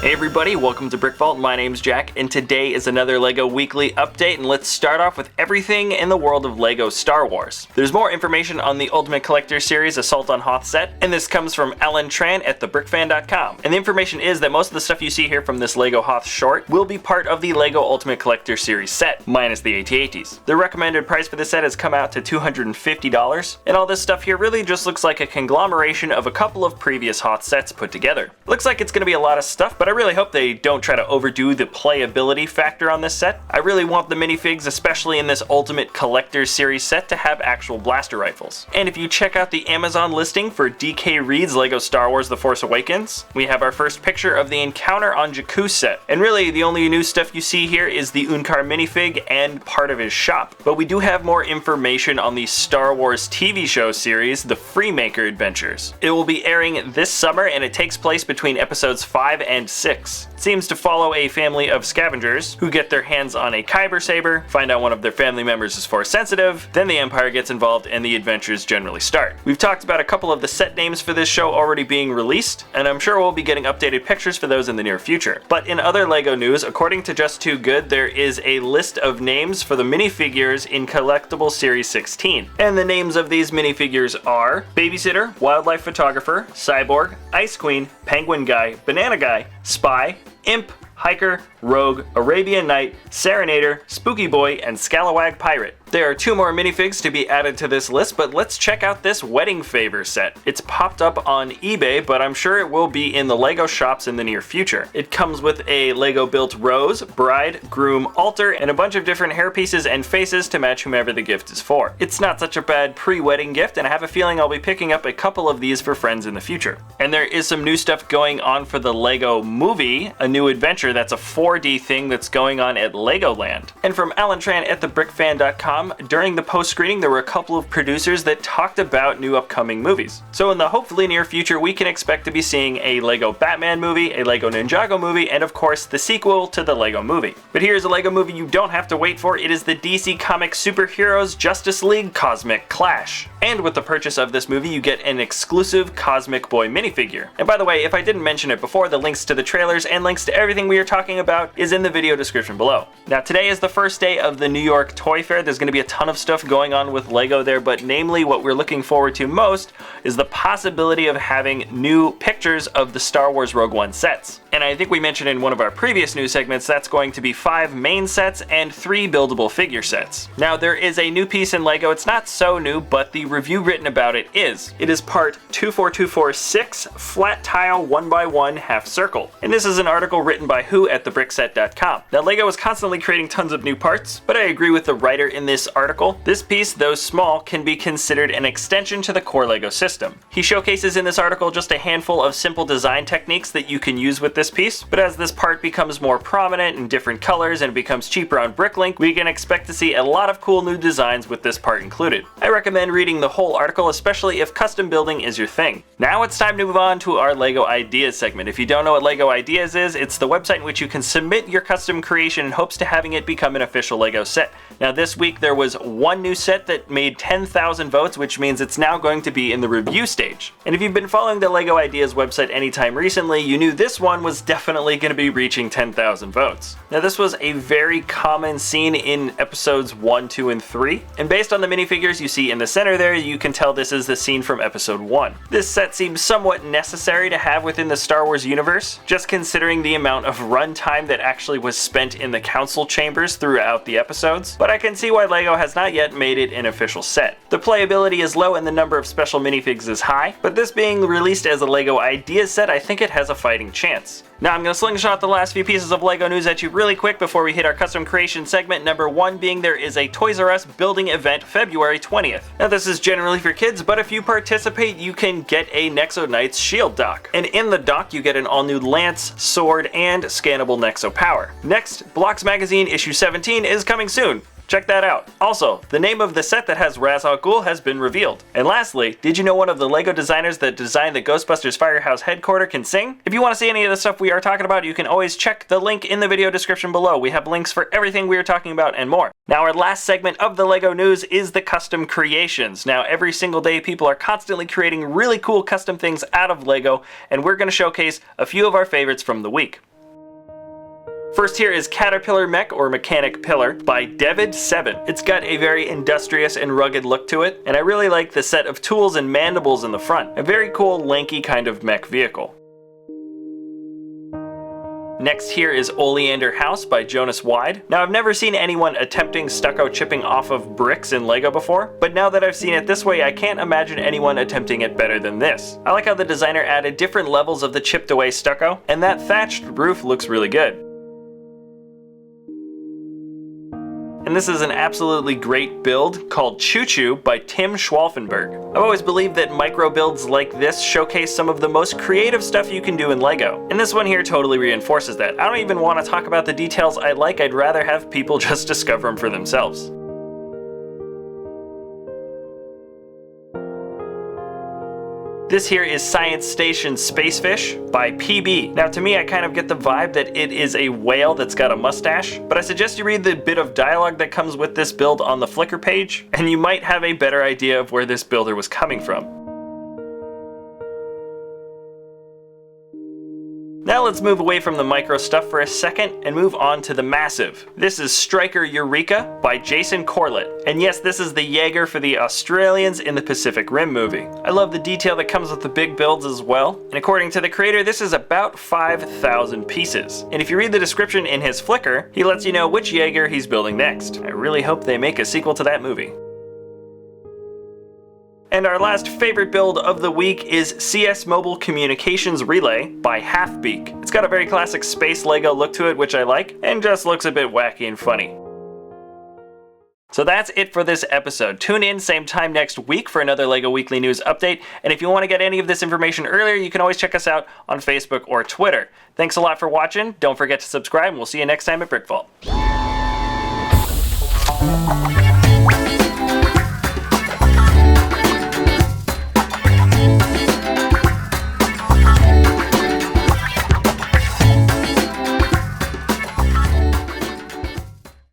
Hey everybody, welcome to BrickVault. My name's Jack, and today is another LEGO Weekly Update, and let's start off with everything in the world of LEGO Star Wars. There's more information on the Ultimate Collector Series Assault on Hoth set, and this comes from Alan Tran at thebrickfan.com. And the information is that most of the stuff you see here from this LEGO Hoth short will be part of the LEGO Ultimate Collector Series set, minus the AT-ATs. The recommended price for this set has come out to $250, and all this stuff here really just looks like a conglomeration of a couple of previous Hoth sets put together. Looks like it's going to be a lot of stuff, but I really hope they don't try to overdo the playability factor on this set. I really want the minifigs, especially in this Ultimate Collector Series set, to have actual blaster rifles. And if you check out the Amazon listing for DK Reed's LEGO Star Wars The Force Awakens, we have our first picture of the encounter on Jakku set. And really, the only new stuff you see here is the Unkar minifig and part of his shop. But we do have more information on the Star Wars TV show series, The Freemaker Adventures. It will be airing this summer, and it takes place between episodes 5 and 6. It seems to follow a family of scavengers who get their hands on a Kyber saber, find out one of their family members is force sensitive, then the Empire gets involved and the adventures generally start. We've talked about a couple of the set names for this show already being released, and I'm sure we'll be getting updated pictures for those in the near future. But in other LEGO news, according to Just Too Good, there is a list of names for the minifigures in Collectible Series 16. And the names of these minifigures are Babysitter, Wildlife Photographer, Cyborg, Ice Queen, Penguin Guy, Banana Guy, Spy, Imp, Hiker, Rogue, Arabian Knight, Serenader, Spooky Boy, and Scalawag Pirate. There are 2 more minifigs to be added to this list, but let's check out this Wedding Favor set. It's popped up on eBay, but I'm sure it will be in the LEGO shops in the near future. It comes with a LEGO built rose, bride, groom, altar, and a bunch of different hair pieces and faces to match whomever the gift is for. It's not such a bad pre-wedding gift, and I have a feeling I'll be picking up a couple of these for friends in the future. And there is some new stuff going on for the LEGO Movie, a new adventure that's a 4D thing that's going on at Legoland. And from Alan Tran at thebrickfan.com, during the post-screening there were a couple of producers that talked about new upcoming movies. So in the hopefully near future we can expect to be seeing a LEGO Batman movie, a LEGO Ninjago movie, and of course the sequel to the LEGO Movie. But here's a LEGO movie you don't have to wait for. It is the DC Comics Superheroes Justice League Cosmic Clash. And with the purchase of this movie you get an exclusive Cosmic Boy minifigure. And by the way, if I didn't mention it before, the links to the trailers and links to everything we are talking about is in the video description below. Now today is the first day of the New York Toy Fair. There's going to be a ton of stuff going on with LEGO there, but namely what we're looking forward to most is the possibility of having new pictures of the Star Wars Rogue One sets. And I think we mentioned in one of our previous news segments that's going to be 5 main sets and 3 buildable figure sets. Now there is a new piece in LEGO. It's not so new, but the review written about it is. It is part 24246 flat tile 1x1 half circle. And this is an article written by Who at thebrickset.com. Now LEGO is constantly creating tons of new parts, but I agree with the writer in this article. This piece, though small, can be considered an extension to the core LEGO system. He showcases in this article just a handful of simple design techniques that you can use with this piece, but as this part becomes more prominent in different colors and becomes cheaper on Bricklink, we can expect to see a lot of cool new designs with this part included. I recommend reading the whole article, especially if custom building is your thing. Now it's time to move on to our LEGO Ideas segment. If you don't know what LEGO Ideas is, it's the website in which you can submit your custom creation in hopes to having it become an official LEGO set. Now this week there was one new set that made 10,000 votes, which means it's now going to be in the review stage. And if you've been following the LEGO Ideas website anytime recently, you knew this one was definitely going to be reaching 10,000 votes. Now this was a very common scene in episodes 1, 2, and 3, and based on the minifigures you see in the center there, you can tell this is the scene from episode 1. This set seems somewhat necessary to have within the Star Wars universe, just considering the amount of runtime that actually was spent in the council chambers throughout the episodes, but I can see why LEGO has not yet made it an official set. The playability is low and the number of special minifigs is high, but this being released as a LEGO Ideas set, I think it has a fighting chance. Now I'm going to slingshot the last few pieces of LEGO news at you really quick before we hit our custom creation segment. Number 1 being there is a Toys R Us building event February 20th. Now this is generally for kids, but if you participate you can get a Nexo Knights shield dock. And in the dock you get an all new lance, sword, and scannable Nexo power. Next, Blocks Magazine issue 17 is coming soon. Check that out. Also, the name of the set that has Ra's al Ghul has been revealed. And lastly, did you know one of the LEGO designers that designed the Ghostbusters Firehouse headquarters can sing? If you want to see any of the stuff we are talking about, you can always check the link in the video description below. We have links for everything we are talking about and more. Now our last segment of the LEGO news is the custom creations. Now every single day people are constantly creating really cool custom things out of LEGO, and we're going to showcase a few of our favorites from the week. First here is Caterpillar Mech, or Mechanic Pillar, by Devid 7. It's got a very industrious and rugged look to it, and I really like the set of tools and mandibles in the front. A very cool, lanky kind of mech vehicle. Next here is Oleander House by Jonas. Now, I've never seen anyone attempting stucco chipping off of bricks in Lego before, but now that I've seen it this way, I can't imagine anyone attempting it better than this. I like how the designer added different levels of the chipped away stucco, and that thatched roof looks really good. And this is an absolutely great build called Choo by Schwalfenberg. I've always believed that micro builds like this showcase some of the most creative stuff you can do in Lego, and this one here totally reinforces that. I don't even want to talk about the details I like, I'd rather have people just discover them for themselves. This here is Science Station Spacefish by PB. Now to me, I kind of get the vibe that it is a whale that's got a mustache, but I suggest you read the bit of dialogue that comes with this build on the Flickr page, and you might have a better idea of where this builder was coming from. Now let's move away from the micro stuff for a second and move on to the massive. This is Striker Eureka by Corlett. And yes, this is the Jaeger for the Australians in the Pacific Rim movie. I love the detail that comes with the big builds as well. And according to the creator, this is about 5,000 pieces. And if you read the description in his Flickr, he lets you know which Jaeger he's building next. I really hope they make a sequel to that movie. And our last favorite build of the week is CS Mobile Communications Relay by Halfbeak. It's got a very classic space Lego look to it, which I like, and just looks a bit wacky and funny. So that's it for this episode. Tune in same time next week for another LEGO Weekly News update, and if you want to get any of this information earlier, you can always check us out on Facebook or Twitter. Thanks a lot for watching, don't forget to subscribe, and we'll see you next time at BrickVault.